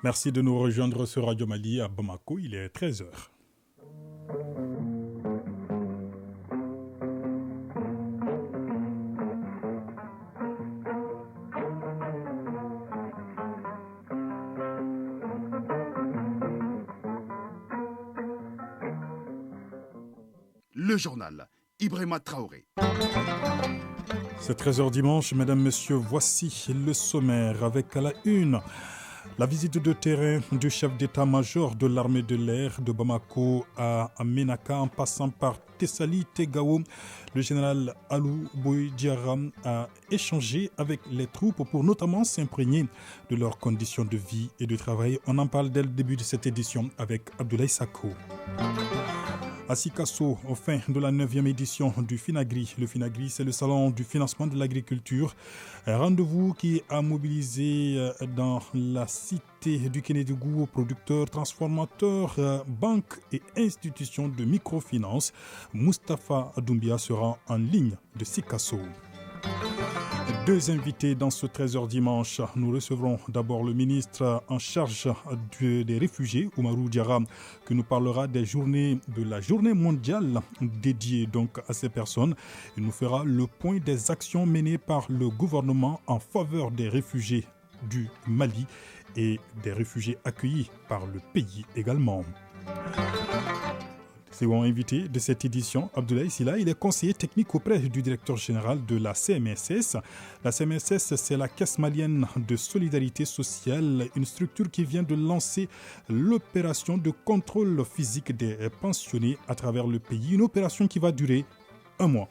Merci de nous rejoindre sur Radio Mali à Bamako, il est 13 heures. Le journal, Ibrahima Traoré. C'est 13 heures dimanche, mesdames, messieurs, voici le sommaire avec à la une la visite de terrain du chef d'état-major de l'armée de l'air de Bamako à Ménaka en passant par Tessali Tegao. Le général Alou Boy-Diarra a échangé avec les troupes pour notamment s'imprégner de leurs conditions de vie et de travail. On en parle dès le début de cette édition avec Abdoulaye Sako. À Sikasso, au fin de la 9e édition du Finagri. Le Finagri, c'est le salon du financement de l'agriculture. Un rendez-vous qui a mobilisé dans la cité du Kénédougou producteurs, transformateurs, banques et institutions de microfinance. Mustapha Doumbia sera en ligne de Sikasso. Deux invités dans ce 13h dimanche. Nous recevrons d'abord le ministre en charge des réfugiés, Oumarou Diarra, qui nous parlera de la journée mondiale dédiée donc à ces personnes. Il nous fera le point des actions menées par le gouvernement en faveur des réfugiés du Mali et des réfugiés accueillis par le pays également. Second invité de cette édition, Abdoulaye Silla, il est conseiller technique auprès du directeur général de la CMSS. La CMSS, c'est la Caisse malienne de solidarité sociale, une structure qui vient de lancer l'opération de contrôle physique des pensionnés à travers le pays, une opération qui va durer 1 mois.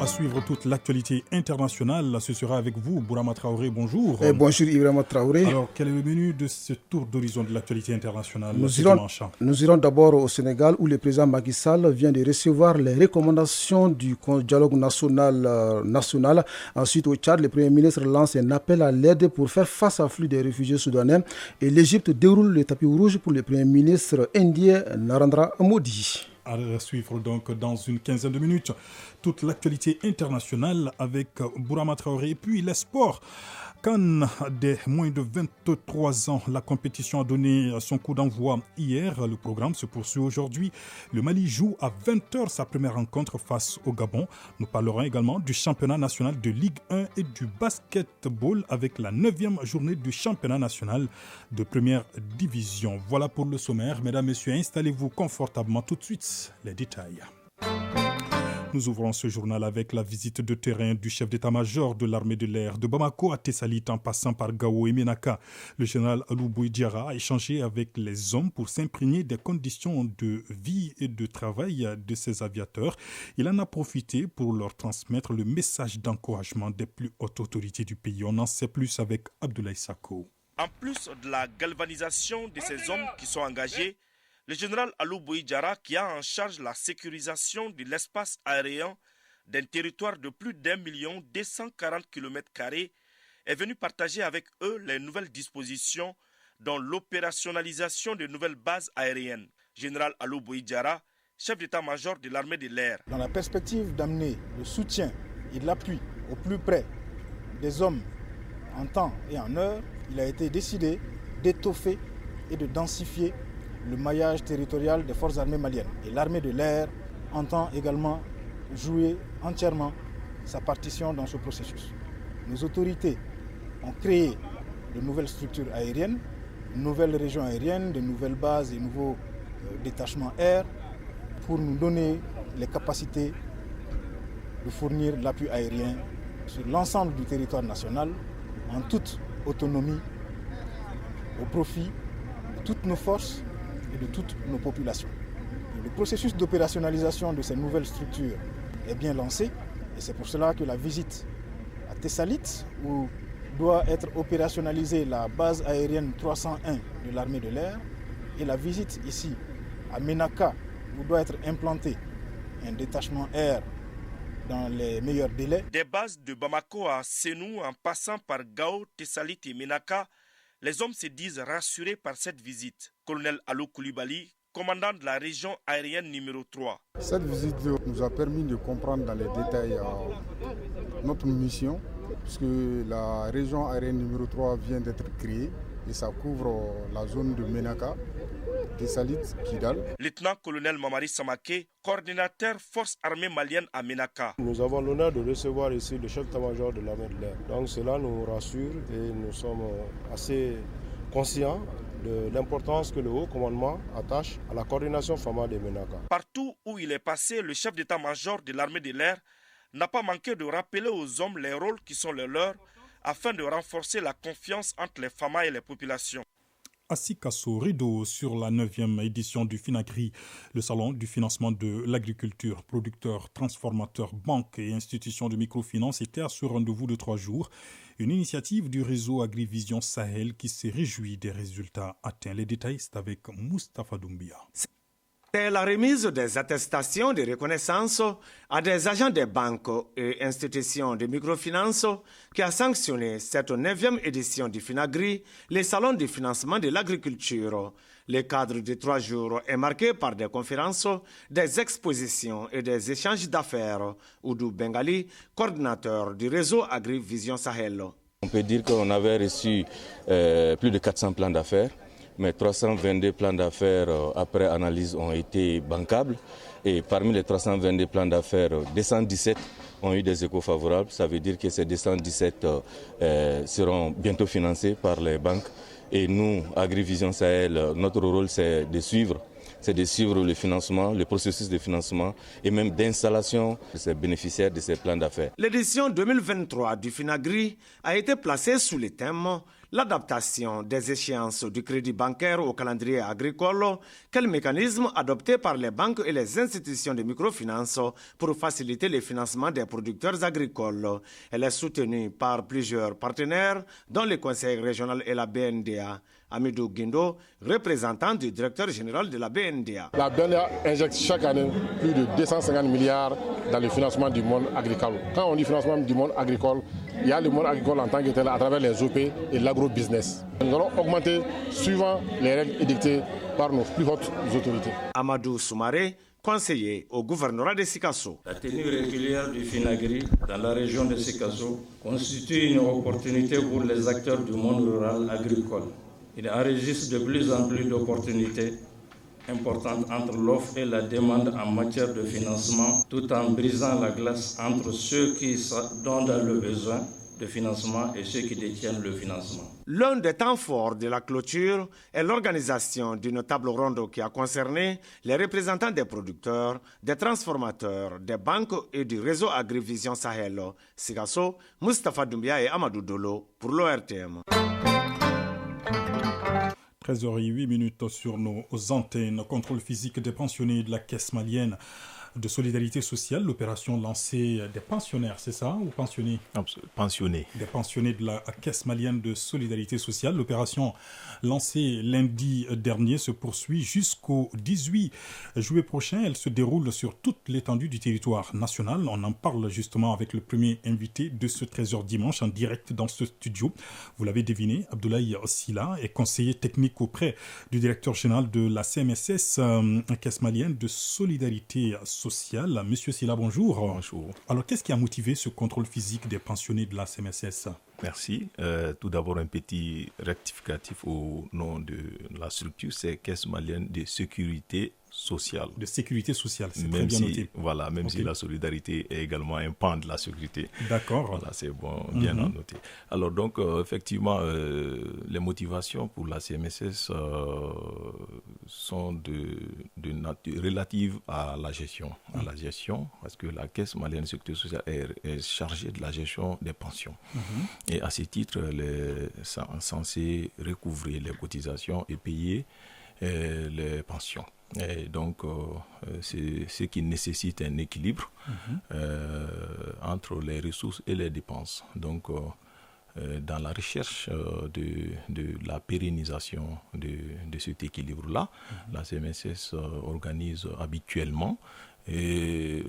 À suivre toute l'actualité internationale, ce sera avec vous, Bourama Traoré, bonjour. Bonjour Ibrahima Traoré. Alors, quel est le menu de ce tour d'horizon de l'actualité internationale Nous irons d'abord au Sénégal où le président Macky Sall vient de recevoir les recommandations du dialogue national. Ensuite, au Tchad, le Premier ministre lance un appel à l'aide pour faire face à l'afflux des réfugiés soudanais. Et l'Égypte déroule le tapis rouge pour le Premier ministre indien Narendra Modi. À suivre donc dans une quinzaine de minutes toute l'actualité internationale avec Bourama Traoré et puis les sports. CAN des moins de 23 ans, la compétition a donné son coup d'envoi hier. Le programme se poursuit aujourd'hui. Le Mali joue à 20h sa première rencontre face au Gabon. Nous parlerons également du championnat national de Ligue 1 et du basketball avec la 9e journée du championnat national de première division. Voilà pour le sommaire. Mesdames, Messieurs, installez-vous confortablement. Tout de suite, les détails. Nous ouvrons ce journal avec la visite de terrain du chef d'état-major de l'armée de l'air de Bamako à Tessalit en passant par Gao et Ménaka. Le général Alou Boy-Diarra a échangé avec les hommes pour s'imprégner des conditions de vie et de travail de ces aviateurs. Il en a profité pour leur transmettre le message d'encouragement des plus hautes autorités du pays. On en sait plus avec Abdoulaye Sako. En plus de la galvanisation de ces hommes qui sont engagés, le général Alou Boy-Diarra, qui a en charge la sécurisation de l'espace aérien d'un territoire de plus d'1 240 km², est venu partager avec eux les nouvelles dispositions dans l'opérationnalisation de nouvelles bases aériennes. Général Alou Boy-Diarra, chef d'état-major de l'armée de l'air. Dans la perspective d'amener le soutien et l'appui au plus près des hommes en temps et en heure, il a été décidé d'étoffer et de densifier le maillage territorial des forces armées maliennes. Et l'armée de l'air entend également jouer entièrement sa partition dans ce processus. Nos autorités ont créé de nouvelles structures aériennes, de nouvelles régions aériennes, de nouvelles bases et nouveaux détachements air pour nous donner les capacités de fournir l'appui aérien sur l'ensemble du territoire national en toute autonomie au profit de toutes nos forces et de toutes nos populations. Le processus d'opérationnalisation de ces nouvelles structures est bien lancé et c'est pour cela que la visite à Tessalit, où doit être opérationnalisée la base aérienne 301 de l'armée de l'air, et la visite ici à Ménaka, où doit être implanté un détachement air dans les meilleurs délais. Des bases de Bamako à Sénou en passant par Gao, Tessalit et Ménaka, les hommes se disent rassurés par cette visite. Colonel Alou Koulibaly, commandant de la région aérienne numéro 3. Cette visite nous a permis de comprendre dans les détails notre mission puisque la région aérienne numéro 3 vient d'être créée et ça couvre la zone de Ménaka, Tessalit, Kidal. Lieutenant-colonel Mamari Samake, coordinateur forces armées maliennes à Ménaka. Nous avons l'honneur de recevoir ici le chef d'état-major de l'armée de l'air. Donc cela nous rassure et nous sommes assez conscients de l'importance que le haut commandement attache à la coordination FAMA de Ménaka. Partout où il est passé, le chef d'état-major de l'armée de l'air n'a pas manqué de rappeler aux hommes les rôles qui sont les leurs afin de renforcer la confiance entre les FAMA et les populations. Asikasso rideau sur la 9e édition du FINAGRI, le salon du financement de l'agriculture. Producteurs, transformateurs, banques et institutions de microfinance étaient à ce rendez-vous de 3 jours. Une initiative du réseau Agrivision Sahel qui s'est réjouie des résultats atteints. Les détails, c'est avec Moustapha Doumbia. C'est la remise des attestations de reconnaissance à des agents des banques et institutions de microfinance qui a sanctionné cette 9e édition du FINAGRI, le salon du financement de l'agriculture. Le cadre de 3 jours est marqué par des conférences, des expositions et des échanges d'affaires. Oudou Bengali, coordinateur du réseau Agrivision Sahel. On peut dire qu'on avait reçu plus de 400 plans d'affaires. Mais 322 plans d'affaires après analyse ont été bancables et parmi les 322 plans d'affaires, 217 ont eu des échos favorables. Ça veut dire que ces 217 seront bientôt financés par les banques. Et nous, Agrivision Sahel, notre rôle c'est de suivre le financement, le processus de financement et même d'installation de ces bénéficiaires de ces plans d'affaires. L'édition 2023 du FINAGRI a été placée sous le thème l'adaptation des échéances du crédit bancaire au calendrier agricole, quel mécanisme adopté par les banques et les institutions de microfinance pour faciliter le financement des producteurs agricoles. Elle est soutenue par plusieurs partenaires, dont le Conseil régional et la BNDA. Amidou Guindo, représentant du directeur général de la BNDA. La BNDA injecte chaque année plus de 250 milliards dans le financement du monde agricole. Quand on dit financement du monde agricole, il y a le monde agricole en tant que tel à travers les OP et l'agrobusiness. Nous allons augmenter suivant les règles édictées par nos plus hautes autorités. Amadou Soumaré, conseiller au gouvernorat de Sikasso. La tenue régulière du FINAGRI dans la région de Sikasso constitue une opportunité pour les acteurs du monde rural agricole. Il enregistre de plus en plus d'opportunités importantes entre l'offre et la demande en matière de financement, tout en brisant la glace entre ceux qui sont dans le besoin de financement et ceux qui détiennent le financement. L'un des temps forts de la clôture est l'organisation d'une table ronde qui a concerné les représentants des producteurs, des transformateurs, des banques et du réseau Agrivision Sahel. Sikasso, Moustapha Doumbia et Amadou Dolo pour l'ORTM. 13h08 sur nos antennes. Contrôle physique des pensionnés de la caisse malienne de solidarité sociale, l'opération lancée des pensionnaires, c'est ça, ou pensionnés? Pensionnés. Des pensionnés de la caisse malienne de solidarité sociale. L'opération lancée lundi dernier se poursuit jusqu'au 18 juillet prochain. Elle se déroule sur toute l'étendue du territoire national. On en parle justement avec le premier invité de ce 13h dimanche en direct dans ce studio. Vous l'avez deviné, Abdoulaye Silla est conseiller technique auprès du directeur général de la CMSS, caisse malienne de solidarité sociale. Monsieur Silla, bonjour. Bonjour. Alors, qu'est-ce qui a motivé ce contrôle physique des pensionnés de la CMSS? Merci. Tout d'abord, un petit rectificatif au nom de la structure, c'est Caisse malienne de sécurité sociale. De sécurité sociale, c'est même très bien noté. Voilà, même si la solidarité est également un pan de la sécurité. D'accord. Voilà, c'est bon, bien à noter. Alors donc, effectivement, les motivations pour la CMSS sont de nature relative à la gestion. Parce que la Caisse malienne de sécurité sociale est chargée de la gestion des pensions. Et à ce titre, elle est censée recouvrer les cotisations et payer les pensions. Et donc, c'est ce qui nécessite un équilibre entre les ressources et les dépenses. Donc, dans la recherche de la pérennisation de cet équilibre-là, la CMSS organise habituellement des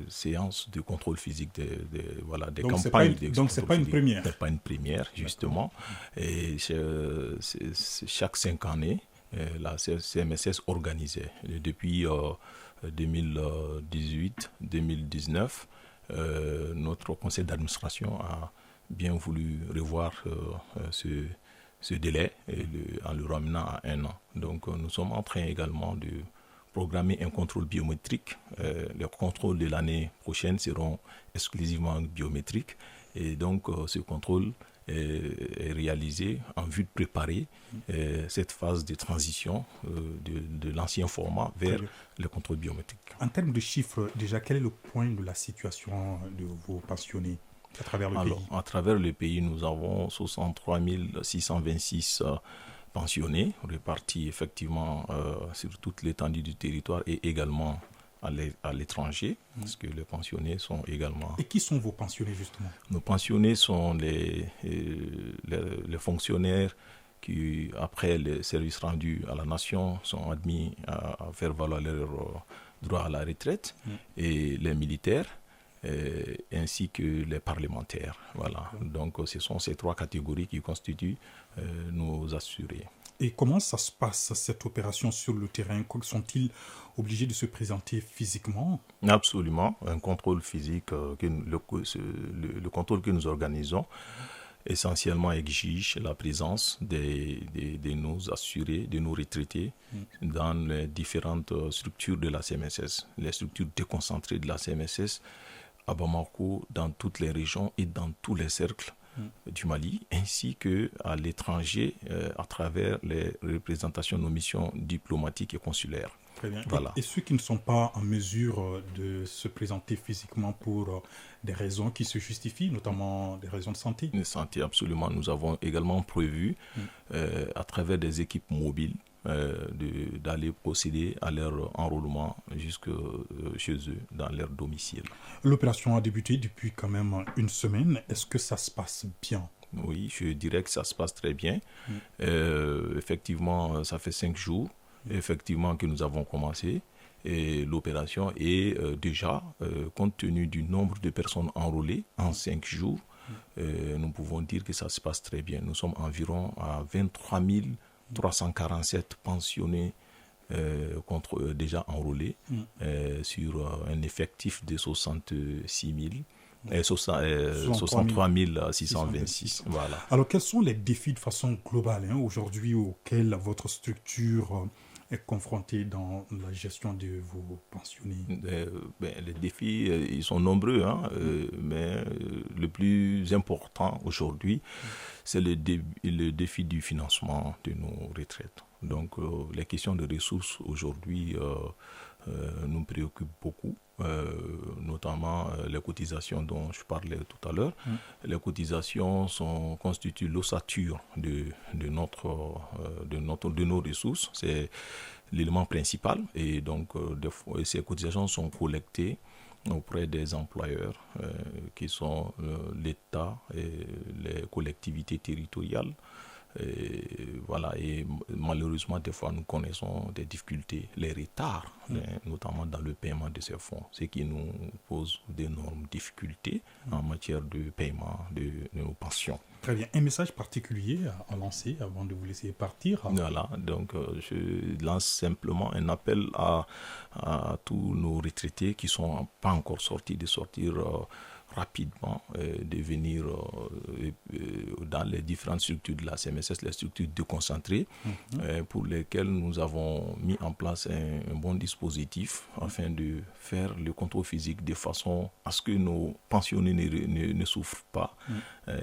séances de contrôle physique, des donc campagnes. Donc, ce n'est pas une première. Ce n'est pas une première, justement. Et chaque 5 années, la CMSS organisait. Depuis 2018-2019, notre conseil d'administration a bien voulu revoir ce délai en le ramenant à 1 an. Donc nous sommes en train également de programmer un contrôle biométrique. Les contrôles de l'année prochaine seront exclusivement biométriques. Et donc ce contrôle est réalisé en vue de préparer cette phase de transition de l'ancien format vers le contrôle biométrique. En termes de chiffres, déjà, quel est le point de la situation de vos pensionnés à travers le pays? À travers le pays, nous avons 63 626 pensionnés répartis effectivement sur toute l'étendue du territoire et également à l'étranger, parce que les pensionnés sont également... Et qui sont vos pensionnés, justement? Nos pensionnés sont les fonctionnaires qui, après les services rendus à la nation, sont admis à faire valoir leur droit à la retraite, et les militaires, ainsi que les parlementaires. Voilà. Donc, ce sont ces 3 catégories qui constituent nos assurés. Et comment ça se passe, cette opération sur le terrain? Sont-ils obligés de se présenter physiquement? Absolument. Un contrôle physique, le contrôle que nous organisons, essentiellement exige la présence de nos assurés, de nos retraités dans les différentes structures de la CMSS, les structures déconcentrées de la CMSS à Bamako, dans toutes les régions et dans tous les cercles du Mali, ainsi qu'à l'étranger à travers les représentations de nos missions diplomatiques et consulaires. Très bien. Voilà. Et ceux qui ne sont pas en mesure de se présenter physiquement pour des raisons qui se justifient, notamment des raisons de santé? De santé, absolument. Nous avons également prévu, à travers des équipes mobiles, d'aller procéder à leur enrôlement jusque chez eux, dans leur domicile. L'opération a débuté depuis quand même une semaine. Est-ce que ça se passe bien? Oui, je dirais que ça se passe très bien. Effectivement, ça fait 5 jours effectivement que nous avons commencé. Et l'opération est déjà, compte tenu du nombre de personnes enrôlées en 5 jours, nous pouvons dire que ça se passe très bien. Nous sommes environ à 23 347 pensionnés déjà enrôlés sur un effectif de 63 626. Voilà. Alors, quels sont les défis de façon globale aujourd'hui auxquels votre structure est confrontée dans la gestion de vos pensionnés? Les défis, ils sont nombreux, mais le plus important aujourd'hui, c'est le défi du financement de nos retraites. Donc, les questions de ressources aujourd'hui nous préoccupent beaucoup, notamment les cotisations dont je parlais tout à l'heure. Les cotisations constituent l'ossature de nos ressources. C'est l'élément principal. Et donc, ces cotisations sont collectées auprès des employeurs qui sont l'État et les collectivités territoriales. Et malheureusement, des fois, nous connaissons des difficultés, les retards, notamment dans le paiement de ces fonds, ce qui nous pose d'énormes difficultés en matière de paiement de nos pensions. Très bien. Un message particulier à lancer avant de vous laisser partir? Voilà, donc je lance simplement un appel à tous nos retraités qui ne sont pas encore sortis, de sortir rapidement, de venir dans les différentes structures de la CMSS, les structures déconcentrées, pour lesquelles nous avons mis en place un bon dispositif afin de faire le contrôle physique de façon à ce que nos pensionnés ne souffrent pas.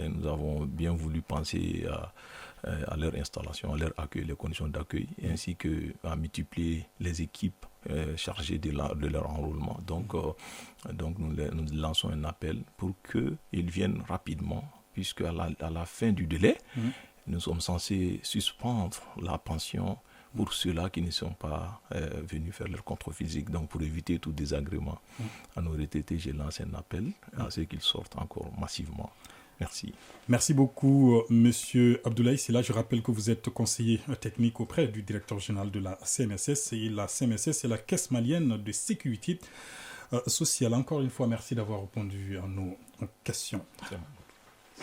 Nous avons bien voulu penser à leur installation, à leur accueil, les conditions d'accueil, ainsi qu'à multiplier les équipes chargées de leur enrôlement. Donc nous lançons un appel pour qu'ils viennent rapidement, puisque à la fin du délai, nous sommes censés suspendre la pension pour ceux-là qui ne sont pas venus faire leur contrôle physique. Donc pour éviter tout désagrément à nos retraités, je lance un appel à ceux qu'ils sortent encore massivement. Merci. Merci beaucoup, Monsieur Abdoulaye. C'est là, je rappelle que vous êtes conseiller technique auprès du directeur général de la CMSS. Et la CMSS, c'est la Caisse malienne de sécurité sociale. Encore une fois, merci d'avoir répondu à nos questions.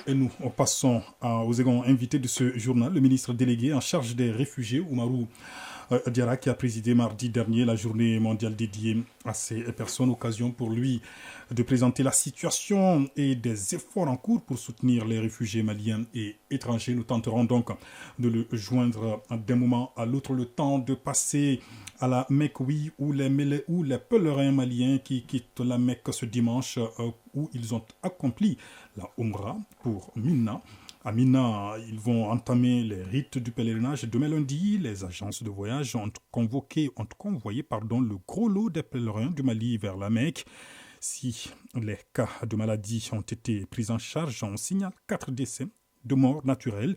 Et nous passons aux invités de ce journal. Le ministre délégué en charge des réfugiés, Oumarou Diarra qui a présidé mardi dernier la journée mondiale dédiée à ces personnes, occasion pour lui de présenter la situation et des efforts en cours pour soutenir les réfugiés maliens et étrangers. Nous tenterons donc de le joindre d'un moment à l'autre, le temps de passer à la Mecque, oui, où les pèlerins maliens qui quittent la Mecque ce dimanche, où ils ont accompli la Umrah pour Mina. À Mina, ils vont entamer les rites du pèlerinage. Demain lundi, les agences de voyage ont convoyé le gros lot des pèlerins du Mali vers la Mecque. Si les cas de maladie ont été pris en charge, on signale 4 décès de mort naturelle.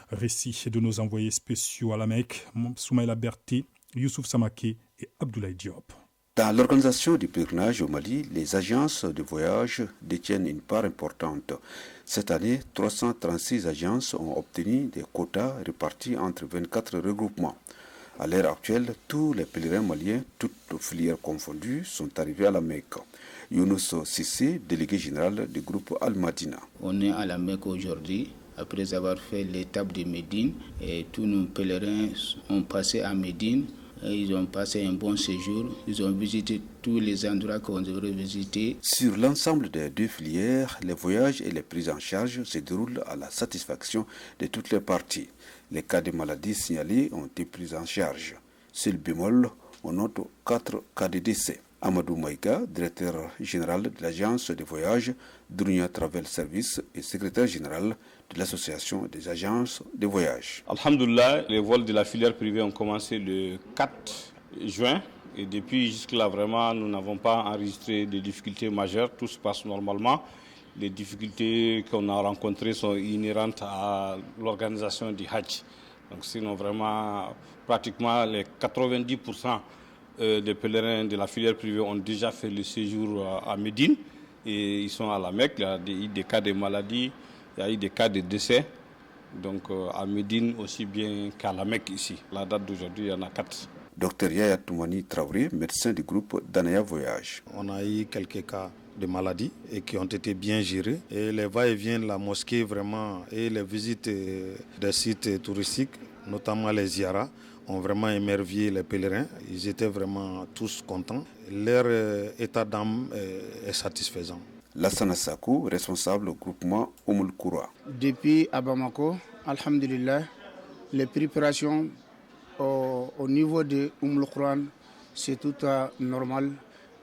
Récit de nos envoyés spéciaux à la Mecque, Soumaïla Berté, Youssouf Samaké et Abdoulaye Diop. Dans l'organisation du pèlerinage au Mali, les agences de voyage détiennent une part importante. Cette année, 336 agences ont obtenu des quotas répartis entre 24 regroupements. À l'heure actuelle, tous les pèlerins maliens, toutes filières confondues, sont arrivés à la Mecque. Younous Sissé, délégué général du groupe Al-Madina. On est à la Mecque aujourd'hui, après avoir fait l'étape de Médine, et tous nos pèlerins ont passé à Médine. Ils ont passé un bon séjour, ils ont visité tous les endroits qu'on devrait visiter. Sur l'ensemble des 2 filières, les voyages et les prises en charge se déroulent à la satisfaction de toutes les parties. Les cas de maladies signalés ont été pris en charge. Seul bémol, on note 4 cas de décès. Amadou Maïga, directeur général de l'agence de voyage Dunia Travel Service et secrétaire général de l'association des agences de voyage. Alhamdoulilah, les vols de la filière privée ont commencé le 4 juin et depuis jusque-là, vraiment, nous n'avons pas enregistré de difficultés majeures. Tout se passe normalement. Les difficultés qu'on a rencontrées sont inhérentes à l'organisation du Hajj. Donc sinon, vraiment, pratiquement les 90% des pèlerins de la filière privée ont déjà fait le séjour à Médine et ils sont à la Mecque. Il y a eu des cas de maladie, il y a eu des cas de décès. Donc à Médine aussi bien qu'à la Mecque ici. La date d'aujourd'hui, il y en a 4. Dr Yaya Toumani Traoré, médecin du groupe Danaya Voyage. On a eu quelques cas de maladies et qui ont été bien gérés. Et les va-et-vient de la mosquée vraiment et les visites des sites touristiques, notamment les ziyaras, ont vraiment émerveillé les pèlerins. Ils étaient vraiment tous contents. Leur état d'âme est satisfaisant. Lassana Sakou, responsable au groupement Oumoul Koura. Depuis à Bamako, alhamdulillah, les préparations au niveau de Oumoul Koura, c'est tout normal.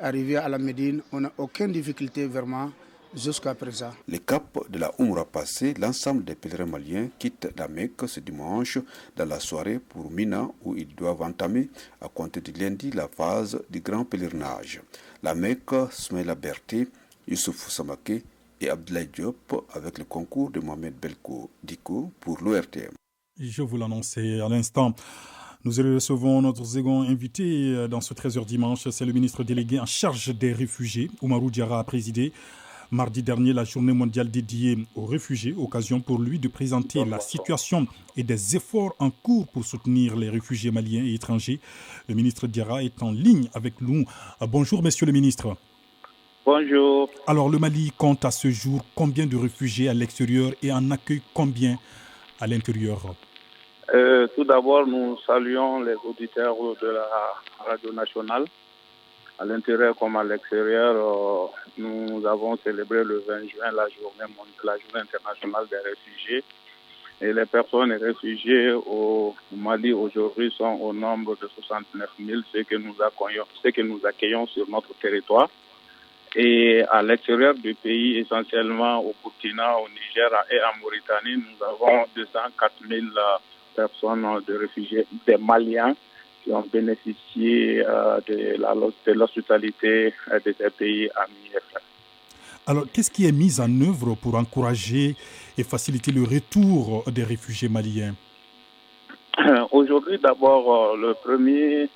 Arrivé à la Médine, on n'a aucune difficulté vraiment jusqu'à présent. Le cap de la Umrah passé, l'ensemble des pèlerins maliens quittent la Mecque ce dimanche dans la soirée pour Mina où ils doivent entamer à compter de lundi la phase du grand pèlerinage. La Mecque, Soumaïla Berté, Youssouf Samaké et Abdoulaye Diop avec le concours de Mohamed Belko Diko pour l'ORTM. Je vous l'annonçais à l'instant. Nous recevons notre second invité dans ce 13h dimanche. C'est le ministre délégué en charge des réfugiés. Oumarou Diarra a présidé mardi dernier la journée mondiale dédiée aux réfugiés. Occasion pour lui de présenter la situation et des efforts en cours pour soutenir les réfugiés maliens et étrangers. Le ministre Diarra est en ligne avec nous. Bonjour, monsieur le ministre. Bonjour. Alors, le Mali compte à ce jour combien de réfugiés à l'extérieur et en accueille combien à l'intérieur? Tout d'abord, nous saluons les auditeurs de la radio nationale. À l'intérieur comme à l'extérieur, nous avons célébré le 20 juin la journée internationale des réfugiés. Et les personnes réfugiées au Mali aujourd'hui sont au nombre de 69 000, ce que nous accueillons sur notre territoire. Et à l'extérieur du pays, essentiellement au Burkina, au Niger et en Mauritanie, nous avons 204 000 personnes de réfugiés, des Maliens, qui ont bénéficié de l'hospitalité de ces pays amis et frères. Alors, qu'est-ce qui est mis en œuvre pour encourager et faciliter le retour des réfugiés maliens? Aujourd'hui, d'abord, le premier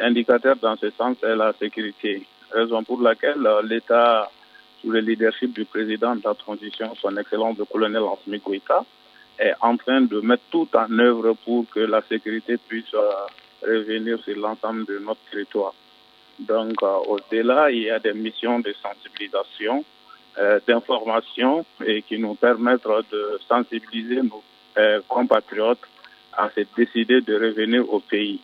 indicateur dans ce sens est la sécurité. Raison pour laquelle l'État, sous le leadership du président de la transition, son excellence le colonel Assimi Goïta, est en train de mettre tout en œuvre pour que la sécurité puisse revenir sur l'ensemble de notre territoire. Donc, au-delà, il y a des missions de sensibilisation, d'information, et qui nous permettent de sensibiliser nos compatriotes à se décider de revenir au pays.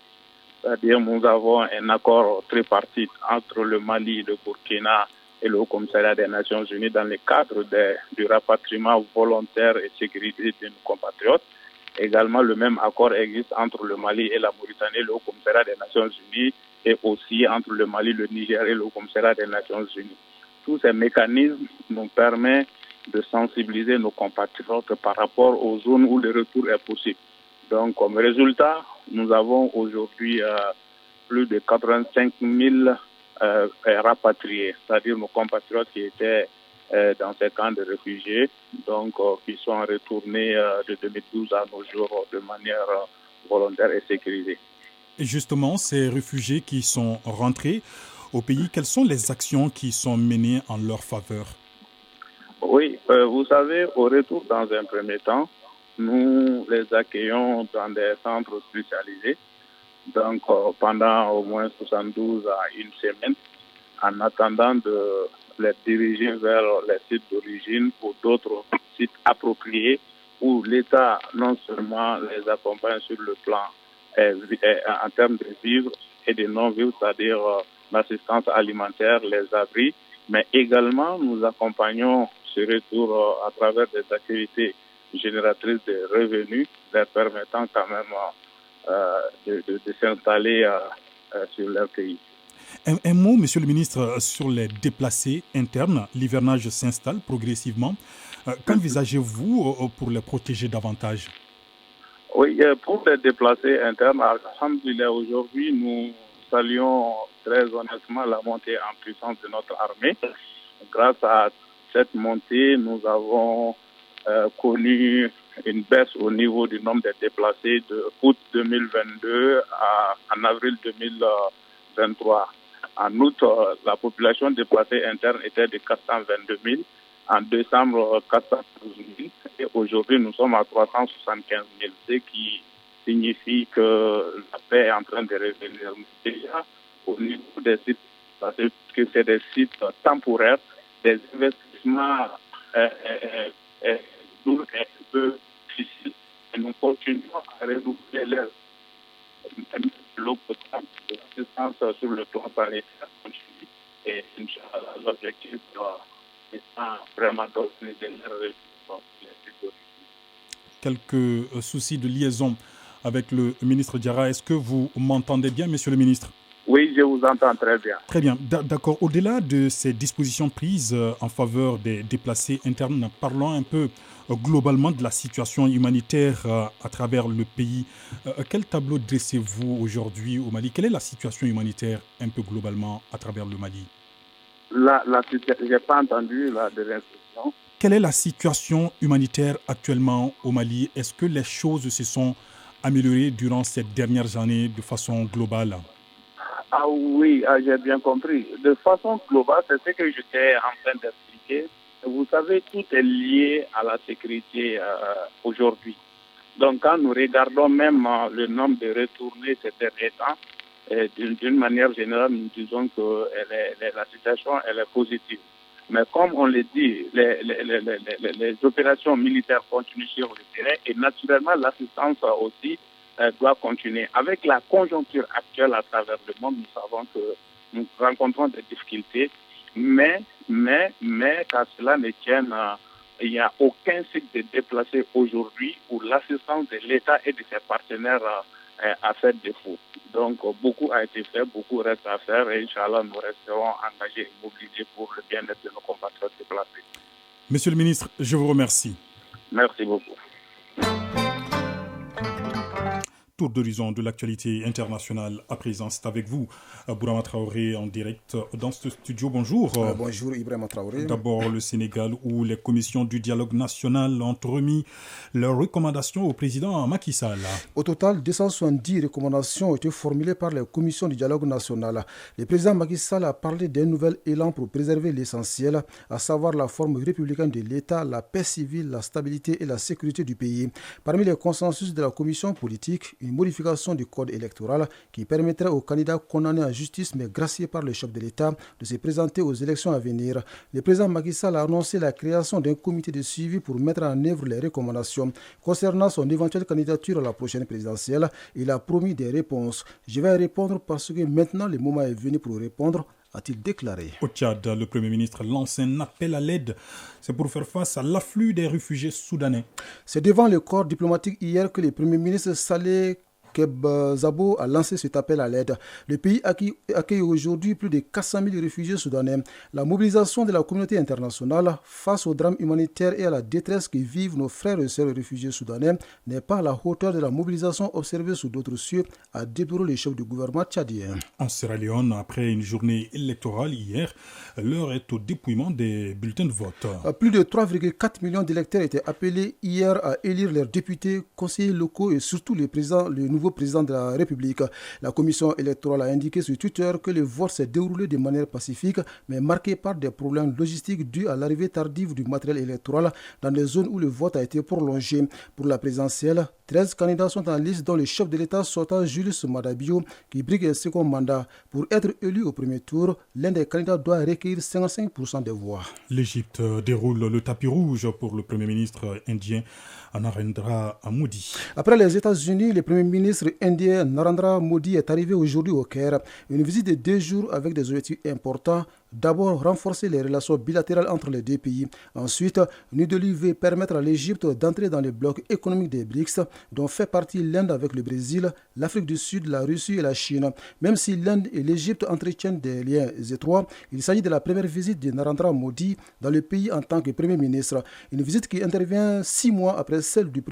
C'est-à-dire nous avons un accord tripartite entre le Mali, le Burkina et le Haut-Commissariat des Nations Unies dans le cadre du rapatriement volontaire et sécurisé de nos compatriotes. Également, le même accord existe entre le Mali et la Mauritanie, le Haut-Commissariat des Nations Unies, et aussi entre le Mali, le Niger et le Haut-Commissariat des Nations Unies. Tous ces mécanismes nous permettent de sensibiliser nos compatriotes par rapport aux zones où le retour est possible. Donc, comme résultat, nous avons aujourd'hui plus de 85 000 rapatriés, c'est-à-dire nos compatriotes qui étaient dans ces camps de réfugiés, donc qui sont retournés de 2012 à nos jours de manière volontaire et sécurisée. Et justement, ces réfugiés qui sont rentrés au pays, quelles sont les actions qui sont menées en leur faveur? Oui, vous savez, au retour, dans un premier temps, nous les accueillons dans des centres spécialisés, donc pendant au moins 72 à une semaine, en attendant de les diriger vers les sites d'origine ou d'autres sites appropriés où l'État non seulement les accompagne sur le plan en termes de vivres et de non-vivres, c'est-à-dire l'assistance alimentaire, les abris, mais également nous accompagnons ce retour à travers des activités génératrices de revenus, leur permettant quand même de s'installer sur leur pays. Un mot, Monsieur le ministre, sur les déplacés internes. L'hivernage s'installe progressivement. Qu'envisagez-vous pour les protéger davantage? Oui, pour les déplacés internes, alhamdoulilah, aujourd'hui, nous saluons très honnêtement la montée en puissance de notre armée. Grâce à cette montée, nous avons connu une baisse au niveau du nombre de déplacés de août 2022 en avril 2023. En août, la population déplacée interne était de 422 000. En décembre, 412 000. Et aujourd'hui, nous sommes à 375 000. Ce qui signifie que la paix est en train de revenir. Déjà, au niveau des sites, parce que c'est des sites temporaires, des investissements lourds et un peu difficiles. Et nous continuons à renouveler l'eau potable, l'assistance sur le plan sanitaire continue. Et Inch'Allah, l'objectif est vraiment d'organiser les résultats. Quelques soucis de liaison avec le ministre Diarra. Est-ce que vous m'entendez bien, monsieur le ministre? Oui, je vous entends très bien. Très bien. D'accord. Au-delà de ces dispositions prises en faveur des déplacés internes, parlons un peu globalement de la situation humanitaire à travers le pays. Quel tableau dressez-vous aujourd'hui au Mali? Quelle est la situation humanitaire un peu globalement à travers le Mali? Je n'ai pas entendu la dernière question. Quelle est la situation humanitaire actuellement au Mali? Est-ce que les choses se sont améliorées durant ces dernières années de façon globale? Ah oui, j'ai bien compris. De façon globale, c'est ce que j'étais en train d'expliquer. Vous savez, tout est lié à la sécurité aujourd'hui. Donc, quand nous regardons même le nombre de retournés ces derniers temps, d'une manière générale, nous disons que la situation elle est positive. Mais comme on le dit, les opérations militaires continuent sur le terrain et naturellement l'assistance aussi doit continuer. Avec la conjoncture actuelle à travers le monde, nous savons que nous rencontrons des difficultés, mais qu'à cela ne tienne, il n'y a aucun site de déplacés aujourd'hui où l'assistance de l'État et de ses partenaires a fait défaut. Donc beaucoup a été fait, beaucoup reste à faire et Inch'Allah nous resterons engagés et mobilisés pour le bien-être de nos compatriotes déplacés. Monsieur le ministre, je vous remercie. Merci beaucoup. Tour d'horizon de l'actualité internationale à présent, c'est avec vous, Bourama Traoré, en direct dans ce studio. Bonjour. Bonjour Ibrahima Traoré. D'abord le Sénégal, où les commissions du dialogue national ont remis leurs recommandations au président Macky Sall. Au total, 270 recommandations ont été formulées par les commissions du dialogue national. Le président Macky Sall a parlé d'un nouvel élan pour préserver l'essentiel, à savoir la forme républicaine de l'État, la paix civile, la stabilité et la sécurité du pays. Parmi les consensus de la commission politique, une une modification du code électoral qui permettrait aux candidats condamnés en justice mais graciés par le chef de l'État de se présenter aux élections à venir. Le président Macky Sall a annoncé la création d'un comité de suivi pour mettre en œuvre les recommandations. Concernant son éventuelle candidature à la prochaine présidentielle, il a promis des réponses. Je vais répondre parce que maintenant le moment est venu pour répondre, a-t-il déclaré. Au Tchad, le Premier ministre lance un appel à l'aide. C'est pour faire face à l'afflux des réfugiés soudanais. C'est devant le corps diplomatique hier que le Premier ministre Saleh Kebzabo a lancé cet appel à l'aide. Le pays accueille aujourd'hui plus de 400 000 réfugiés soudanais. La mobilisation de la communauté internationale face au drame humanitaire et à la détresse que vivent nos frères et sœurs réfugiés soudanais n'est pas à la hauteur de la mobilisation observée sous d'autres cieux, a déploré le chef du gouvernement tchadien. En Sierra Leone, après une journée électorale hier, l'heure est au dépouillement des bulletins de vote. Plus de 3,4 millions d'électeurs étaient appelés hier à élire leurs députés, conseillers locaux et surtout le nouveau président de la République. La commission électorale a indiqué sur Twitter que le vote s'est déroulé de manière pacifique, mais marqué par des problèmes logistiques dus à l'arrivée tardive du matériel électoral dans des zones où le vote a été prolongé. Pour la présidentielle, 13 candidats sont en liste, dont le chef de l'État sortant Julius Madabio, qui brigue un second mandat. Pour être élu au premier tour, l'un des candidats doit recueillir 55% des voix. L'Égypte déroule le tapis rouge pour le Premier ministre indien Narendra Modi. Après les États-Unis, le Premier ministre indien Narendra Modi est arrivé aujourd'hui au Caire. Une visite de 2 jours avec des objectifs importants. D'abord, renforcer les relations bilatérales entre les deux pays. Ensuite, New Delhi veut permettre à l'Égypte d'entrer dans le bloc économique des BRICS, dont fait partie l'Inde avec le Brésil, l'Afrique du Sud, la Russie et la Chine. Même si l'Inde et l'Égypte entretiennent des liens étroits, il s'agit de la première visite de Narendra Modi dans le pays en tant que Premier ministre. Une visite qui intervient 6 mois après celle du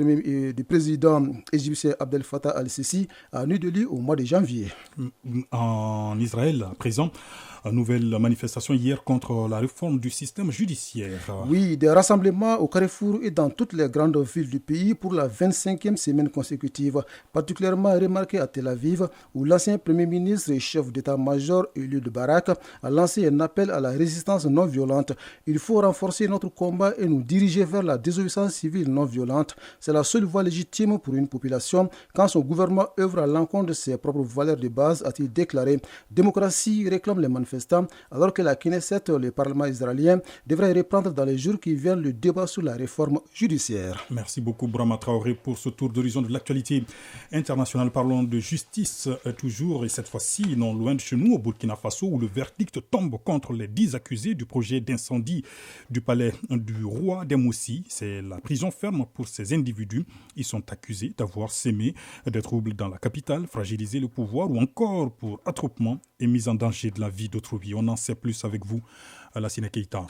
président égyptien Abdel Fattah al-Sisi à New Delhi au mois de janvier. En Israël, à présent, une nouvelle manifestation hier contre la réforme du système judiciaire. Oui, des rassemblements au Carrefour et dans toutes les grandes villes du pays pour la 25e semaine consécutive, particulièrement remarquée à Tel Aviv, où l'ancien Premier ministre et chef d'état-major Ehud Barak a lancé un appel à la résistance non violente. Il faut renforcer notre combat et nous diriger vers la désobéissance civile non violente. C'est la seule voie légitime pour une population quand son gouvernement œuvre à l'encontre de ses propres valeurs de base, a-t-il déclaré. Démocratie réclame les manifestants, alors que la Knesset, le Parlement israélien, devrait reprendre dans les jours qui viennent le débat sur la réforme judiciaire. Merci beaucoup Brahma Traoré pour ce tour d'horizon de l'actualité internationale. Parlons de justice toujours, et cette fois-ci non loin de chez nous, au Burkina Faso, où le verdict tombe contre les 10 accusés du projet d'incendie du palais du roi des Moussi. C'est la prison ferme pour ces individus. Ils sont accusés d'avoir sémé des troubles dans la capitale, fragilisé le pouvoir ou encore pour attroupement et mise en danger de la vie d'autrui. On en sait plus avec vous, Lassine Keita.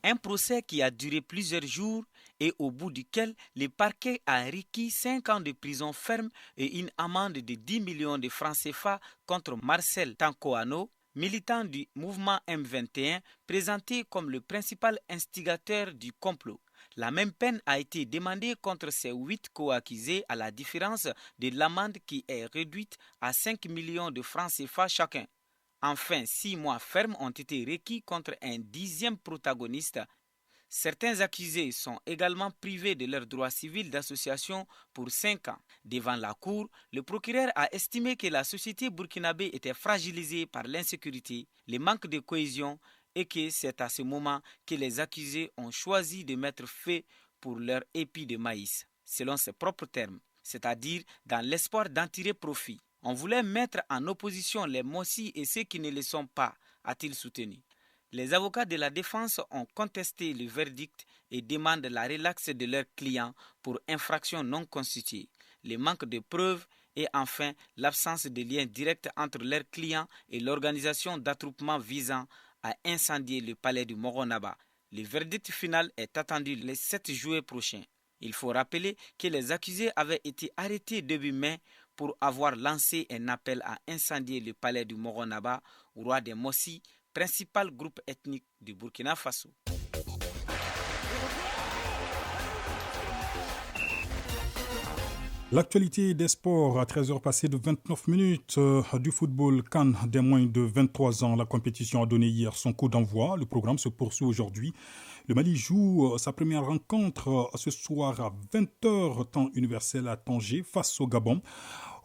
Un procès qui a duré plusieurs jours et au bout duquel le parquet a requis 5 ans de prison ferme et une amende de 10 millions de francs CFA contre Marcel Tankoano, militant du mouvement M21, présenté comme le principal instigateur du complot. La même peine a été demandée contre ces 8 co-accusés, à la différence de l'amende qui est réduite à 5 millions de francs CFA chacun. Enfin, 6 mois fermes ont été requis contre un 10e protagoniste. Certains accusés sont également privés de leurs droits civils d'association pour 5 ans. Devant la cour, le procureur a estimé que la société burkinabé était fragilisée par l'insécurité, le manque de cohésion et que c'est à ce moment que les accusés ont choisi de mettre feu pour leur épi de maïs, selon ses propres termes, c'est-à-dire dans l'espoir d'en tirer profit. On voulait mettre en opposition les Mossi et ceux qui ne le sont pas, a-t-il soutenu. Les avocats de la défense ont contesté le verdict et demandent la relaxe de leurs clients pour infraction non constituée, le manque de preuves et enfin l'absence de lien direct entre leurs clients et l'organisation d'attroupement visant à incendier le palais du Moronaba. Le verdict final est attendu le 7 juillet prochain. Il faut rappeler que les accusés avaient été arrêtés début mai pour avoir lancé un appel à incendier le palais du Moronaba, roi des Mossi, principal groupe ethnique du Burkina Faso. L'actualité des sports à 13h passées de 29 minutes du football CAN des moins de 23 ans. La compétition a donné hier son coup d'envoi. Le programme se poursuit aujourd'hui. Le Mali joue sa première rencontre ce soir à 20h, temps universel à Tanger, face au Gabon.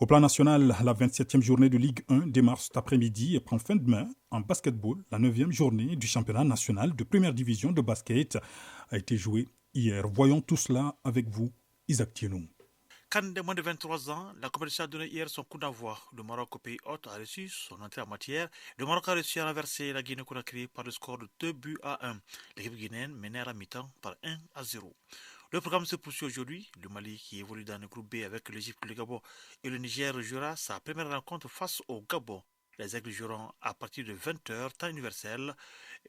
Au plan national, la 27e journée de Ligue 1 démarre cet après-midi et prend fin demain. En basketball, la 9e journée du championnat national de première division de basket a été jouée hier. Voyons tout cela avec vous, Isaac Thienou. CAN de moins de 23 ans, la compétition a donné hier son coup d'envoi. Le Maroc, au pays hôte, a reçu son entrée en matière. Le Maroc a réussi à renverser la Guinée-Conakry par le score de 2-1. L'équipe guinéenne menait à la mi-temps par 1-0. Le programme se poursuit aujourd'hui. Le Mali, qui évolue dans le groupe B avec l'Égypte, le Gabon et le Niger, jouera sa première rencontre face au Gabon. Les Aigles joueront à partir de 20h, temps universel,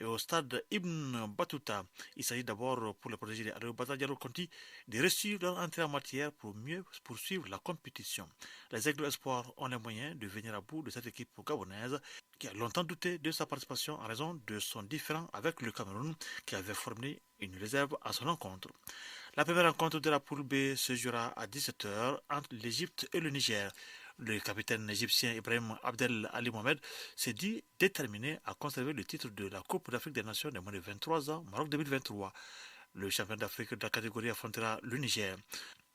et au stade Ibn Battuta. Il s'agit d'abord pour les protégés de Bata Diallo Conti de réussir leur entrée en matière pour mieux poursuivre la compétition. Les Aigles Espoirs ont les moyens de venir à bout de cette équipe gabonaise qui a longtemps douté de sa participation en raison de son différend avec le Cameroun qui avait formé une réserve à son encontre. La première rencontre de la poule B se jouera à 17h entre l'Égypte et le Niger. Le capitaine égyptien Ibrahim Abdel Ali Mohamed s'est dit déterminé à conserver le titre de la Coupe d'Afrique des Nations de moins de 23 ans, Maroc 2023. Le champion d'Afrique de la catégorie affrontera le Niger.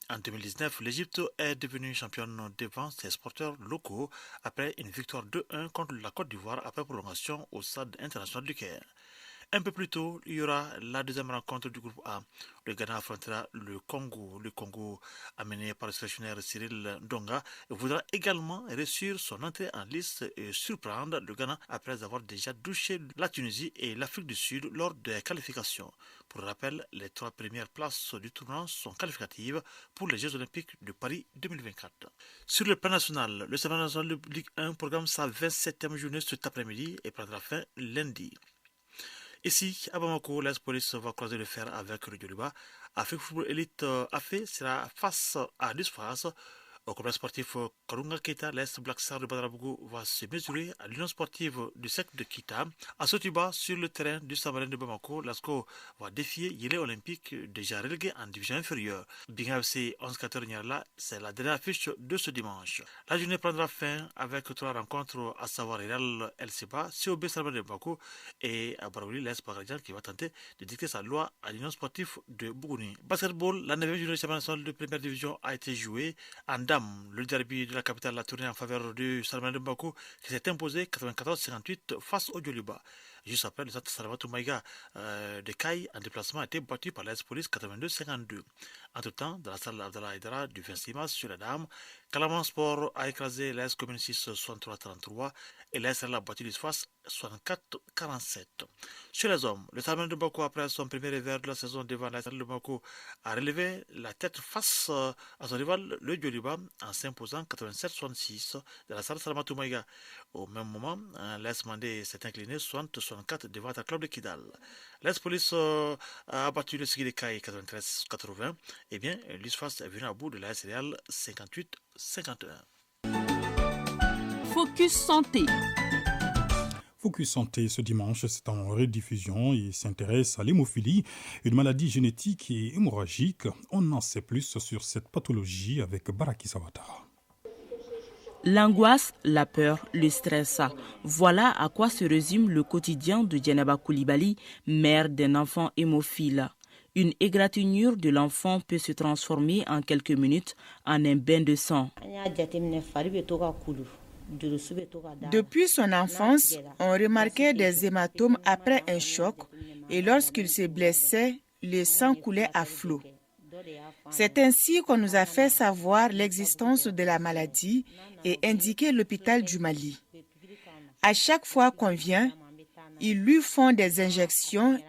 En 2019, l'Égypte est devenue championne devant ses sporteurs locaux après une victoire 2-1 contre la Côte d'Ivoire après prolongation au stade international du Caire. Un peu plus tôt, il y aura la deuxième rencontre du groupe A. Le Ghana affrontera le Congo. Le Congo, amené par le sélectionneur Cyril Ndonga, voudra également réussir son entrée en liste et surprendre le Ghana après avoir déjà douché la Tunisie et l'Afrique du Sud lors des qualifications. Pour rappel, les 3 premières places du tournoi sont qualificatives pour les Jeux Olympiques de Paris 2024. Sur le plan national, le championnat national de Ligue 1 programme sa 27e journée cet après-midi et prendra fin lundi. Ici, à Bamako, l'AS Police va croiser le fer avec le Djoliba. Afrique Football Elite AFE sera face à l'USFAS. Au complexe sportif Karunga Keita, l'AS Black Star de Badarabougou va se mesurer à l'Union sportive du secteur de Kita. À Sotiba, sur le terrain du Samarin de Bamako, l'ASCO va défier Yélé Olympique, déjà relégué en division inférieure. Binga FC 11-14 Nyarla, c'est la dernière affiche de ce dimanche. La journée prendra fin avec 3 rencontres, à savoir Real El-Seba, COB Samarin de Bamako et à Baraouli, l'AS Bagradjan qui va tenter de dicter sa loi à l'Union sportive de Bougouni. Basketball, la 9e journée du championnat national de première division a été jouée en dame. Le derby de la capitale a tourné en faveur du Salman de Bamako qui s'est imposé 94-58 face au Djoliba. Juste après, le centre Salvatou Maïga de Caille en déplacement a été battu par l'AS Police 82-52. Entre-temps, dans la salle Abdallah Haïdara du 26 mars sur la Dame, Kalaman Sport a écrasé l'AS Commune 6 63-33 et l'AS a battu l'USFAS 64-47. Chez les hommes, le Salman de Bamako, après son premier revers de la saison devant l'AS de Bamako, a relevé la tête face à son rival, le Djoliba, en s'imposant 87-66 de la salle Salvatou Maïga. Au même moment, l'AS Mandé s'est incliné 60-64 devant le club de Kidal. L'AS Police a battu le Ski de Caille 93-80. Eh bien, l'USFAS est venu à bout de l'AS Real 58-51. Focus Santé. Focus Santé ce dimanche, c'est en rediffusion. Il s'intéresse à l'hémophilie, une maladie génétique et hémorragique. On en sait plus sur cette pathologie avec Baraki Sawata. L'angoisse, la peur, le stress, voilà à quoi se résume le quotidien de Djenaba Koulibaly, mère d'un enfant hémophile. Une égratignure de l'enfant peut se transformer en quelques minutes en un bain de sang. Depuis son enfance, on remarquait des hématomes après un choc et lorsqu'il se blessait, le sang coulait à flot. C'est ainsi qu'on nous a fait savoir l'existence de la maladie et indiqué l'hôpital du Mali. À chaque fois qu'on vient, ils lui font des injections.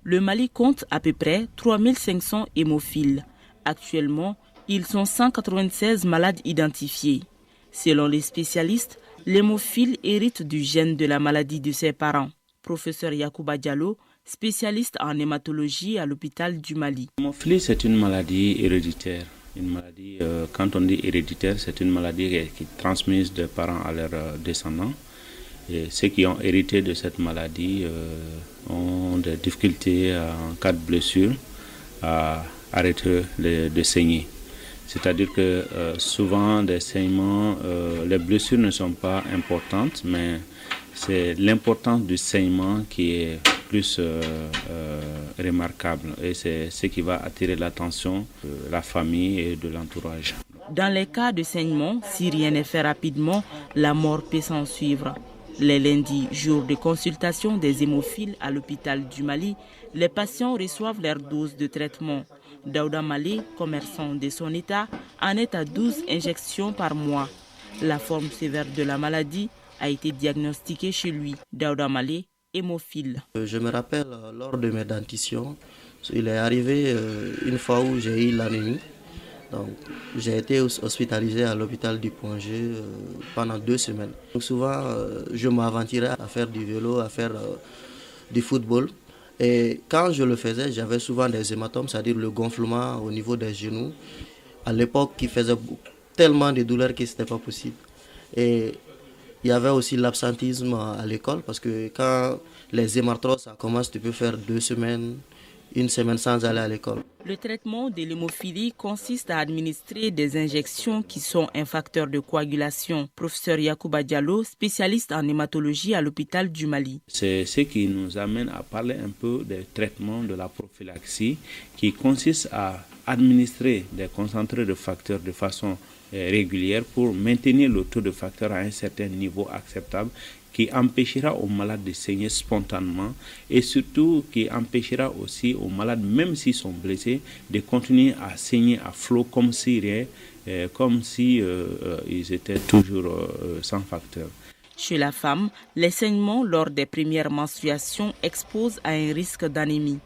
Le Mali compte à peu près 3500 hémophiles. Actuellement, ils sont 196 malades identifiés. Selon les spécialistes, l'hémophile hérite du gène de la maladie de ses parents. Professeur Yacouba Diallo, spécialiste en hématologie à l'hôpital du Mali. L'hémophilie, c'est une maladie héréditaire. Une maladie, quand on dit héréditaire, c'est une maladie qui est transmise de parents à leurs descendants. Et ceux qui ont hérité de cette maladie ont des difficultés en cas de blessure à arrêter de saigner. C'est-à-dire que souvent des saignements, les blessures ne sont pas importantes, mais c'est l'importance du saignement qui est plus remarquable. Et c'est ce qui va attirer l'attention de la famille et de l'entourage. Dans les cas de saignement, si rien n'est fait rapidement, la mort peut s'en suivre. Les lundis, jour de consultation des hémophiles à l'hôpital du Mali, les patients reçoivent leur dose de traitement. Daouda Malé, commerçant de son état, en est à 12 injections par mois. La forme sévère de la maladie a été diagnostiquée chez lui. Daouda Malé, hémophile. Je me rappelle lors de mes dentitions, il est arrivé une fois où j'ai eu l'anémie. Donc, j'ai été hospitalisé à l'hôpital du Point-G pendant 2 semaines. Donc, souvent, je m'aventurais à faire du vélo, à faire du football. Et quand je le faisais, j'avais souvent des hématomes, c'est-à-dire le gonflement au niveau des genoux. À l'époque, qui faisait tellement de douleurs que ce n'était pas possible. Et il y avait aussi l'absentisme à l'école, parce que quand les hémarthroses, ça commence, tu peux faire 2 semaines, 1 semaine sans aller à l'école. Le traitement de l'hémophilie consiste à administrer des injections qui sont un facteur de coagulation. Professeur Yacouba Diallo, spécialiste en hématologie à l'hôpital du Mali. C'est ce qui nous amène à parler un peu des traitements de la prophylaxie, qui consiste à administrer des concentrés de facteurs de façon régulière pour maintenir le taux de facteurs à un certain niveau acceptable, qui empêchera aux malades de saigner spontanément et surtout qui empêchera aussi aux malades, même s'ils sont blessés, de continuer à saigner à flot comme si ils étaient toujours sans facteur. Chez la femme, les saignements lors des premières menstruations exposent à un risque d'anémie.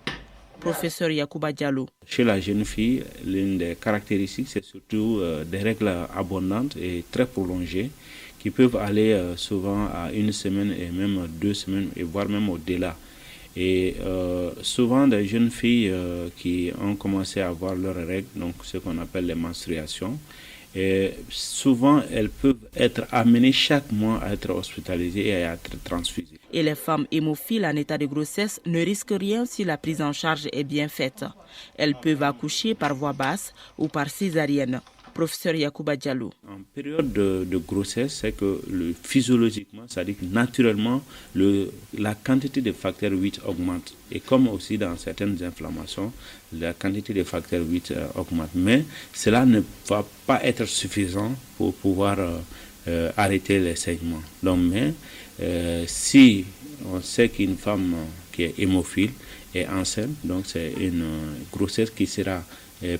Professeur Yacouba Diallo. Chez la jeune fille, l'une des caractéristiques, c'est surtout des règles abondantes et très prolongées, qui peuvent aller souvent à 1 semaine et même 2 semaines, et voire même au-delà. Et souvent des jeunes filles qui ont commencé à avoir leurs règles, donc ce qu'on appelle les menstruations, et souvent elles peuvent être amenées chaque mois à être hospitalisées et à être transfusées. Et les femmes hémophiles en état de grossesse ne risquent rien si la prise en charge est bien faite. Elles peuvent accoucher par voie basse ou par césarienne. Professeur Yacouba Diallo. En période de grossesse, c'est que physiologiquement, c'est-à-dire que naturellement, la quantité de facteur 8 augmente. Et comme aussi dans certaines inflammations, la quantité de facteur 8 augmente. Mais cela ne va pas être suffisant pour pouvoir arrêter les saignements. Donc, si on sait qu'une femme qui est hémophile est enceinte, donc c'est une grossesse qui sera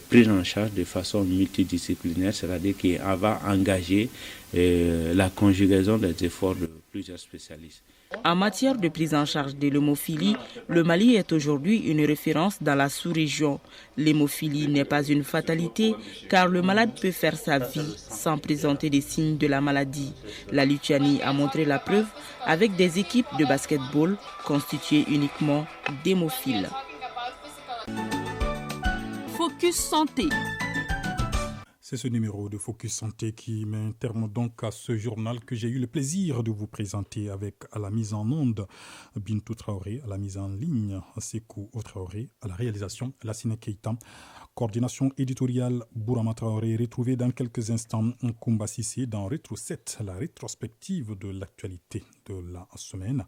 prise en charge de façon multidisciplinaire, c'est-à-dire qu'elle va engager la conjugaison des efforts de plusieurs spécialistes. En matière de prise en charge de l'hémophilie, le Mali est aujourd'hui une référence dans la sous-région. L'hémophilie n'est pas une fatalité car le malade peut faire sa vie sans présenter des signes de la maladie. La Lituanie a montré la preuve avec des équipes de basket-ball constituées uniquement d'hémophiles. Focus Santé. C'est ce numéro de Focus Santé qui met un terme donc à ce journal que j'ai eu le plaisir de vous présenter avec à la mise en onde Bintou Traoré, à la mise en ligne Sekou Traoré, à la réalisation Lassine Keita, coordination éditoriale Bourama Traoré. Retrouvez dans quelques instants Koumba Sissé dans Rétro 7, la rétrospective de l'actualité de la semaine.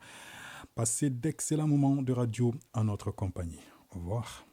Passez d'excellents moments de radio en notre compagnie. Au revoir.